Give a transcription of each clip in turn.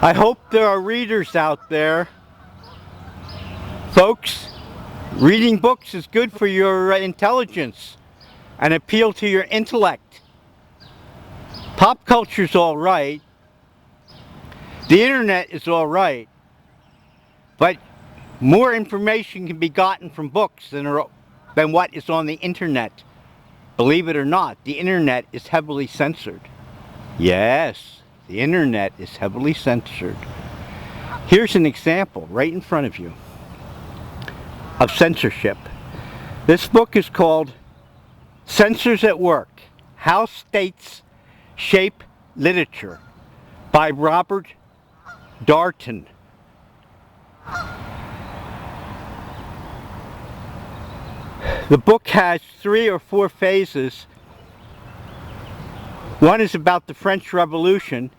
I hope there are readers out there. Folks, reading books is good for your intelligence and appeal to your intellect. Pop culture's all right. The internet is all right. But more information can be gotten from books than what is on the internet. Believe it or not, the internet is heavily censored. Yes, the internet is heavily censored. Here's an example right in front of you of censorship. This book is called Censors at Work: How States Shape Literature by Roberto Rossellini. The book has 3 or 4 phases. One is about the French Revolution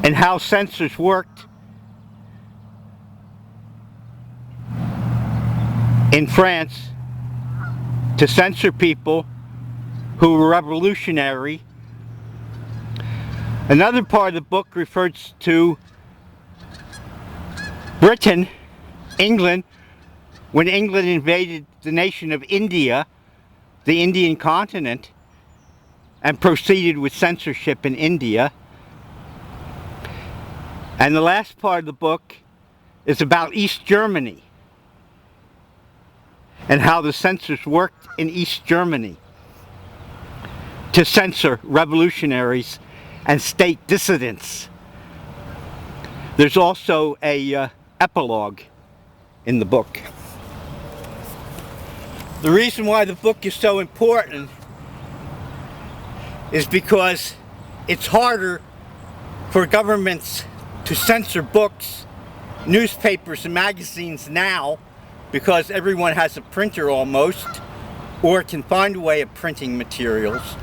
and how censors worked in France to censor people who were revolutionary. Another part of the book refers to Britain, England, when England invaded the nation of India, the Indian continent, and proceeded with censorship in India. And the last part of the book is about East Germany and how the censors worked in East Germany to censor revolutionaries and state dissidents. There's also a epilogue in the book. The reason why the book is so important is because it's harder for governments to censor books, newspapers, and magazines now, because everyone has a printer almost, or can find a way of printing materials.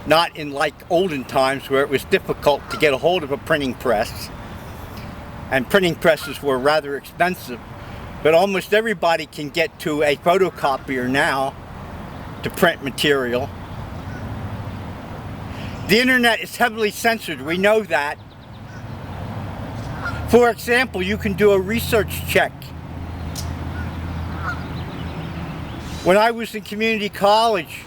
Not in like olden times where it was difficult to get a hold of a printing press, and printing presses were rather expensive. But almost everybody can get to a photocopier now to print material. The internet is heavily censored, we know that. For example, you can do a research check. When I was in community college,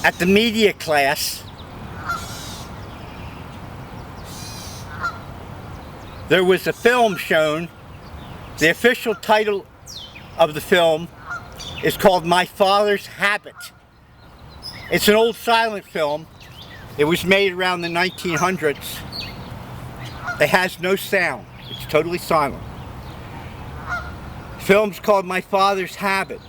at the media class, there was a film shown. The official title of the film is called My Father's Habit. It's an old silent film. It was made around the 1900s. It has no sound. It's totally silent. The film's called My Father's Habit.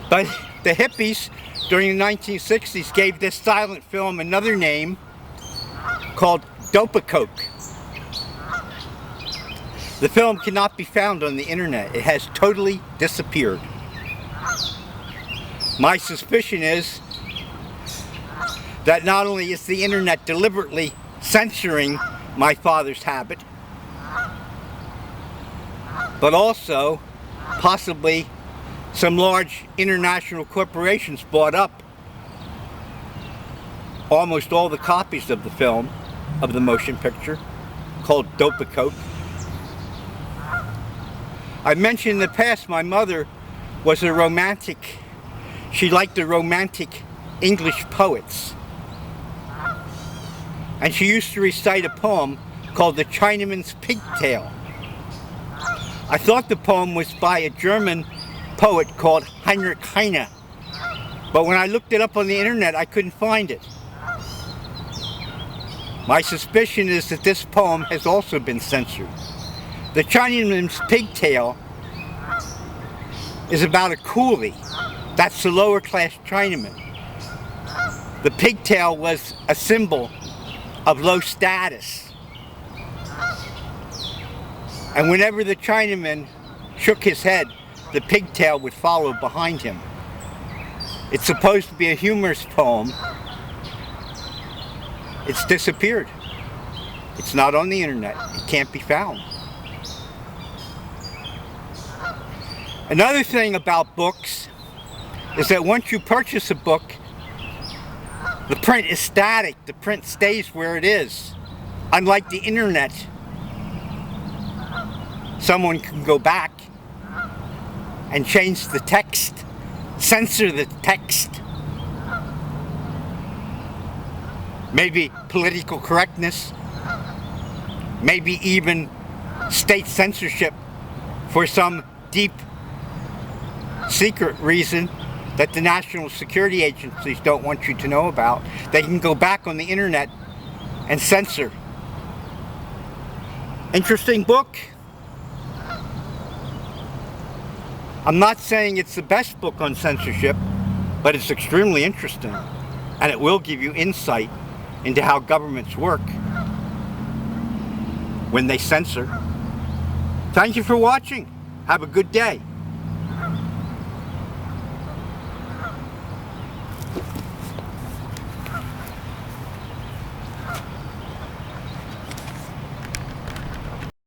But the hippies during the 1960s gave this silent film another name called Dope-a-Coke. The film cannot be found on the internet. It has totally disappeared. My suspicion is that not only is the internet deliberately censoring My Father's Habit, but also possibly some large international corporations bought up almost all the copies of the film, of the motion picture, called Dope-a-Coke. I mentioned in the past my mother was a romantic. She liked the romantic English poets. And she used to recite a poem called The Chinaman's Pigtail. I thought the poem was by a German poet called Heinrich Heine. But when I looked it up on the internet, I couldn't find it. My suspicion is that this poem has also been censored. The Chinaman's Pigtail is about a coolie. That's the lower class Chinaman. The pigtail was a symbol of low status. And whenever the Chinaman shook his head, the pigtail would follow behind him. It's supposed to be a humorous poem. It's disappeared. It's not on the internet. It can't be found. Another thing about books is that once you purchase a book, The print is static. The print stays where it is. Unlike the internet, someone can go back and change the text, censor the text. Maybe political correctness, maybe even state censorship for some deep secret reason that the national security agencies don't want you to know about. They can go back on the internet and censor. Interesting book. I'm not saying it's the best book on censorship, but it's extremely interesting, and it will give you insight into how governments work when they censor. Thank you for watching. Have a good day.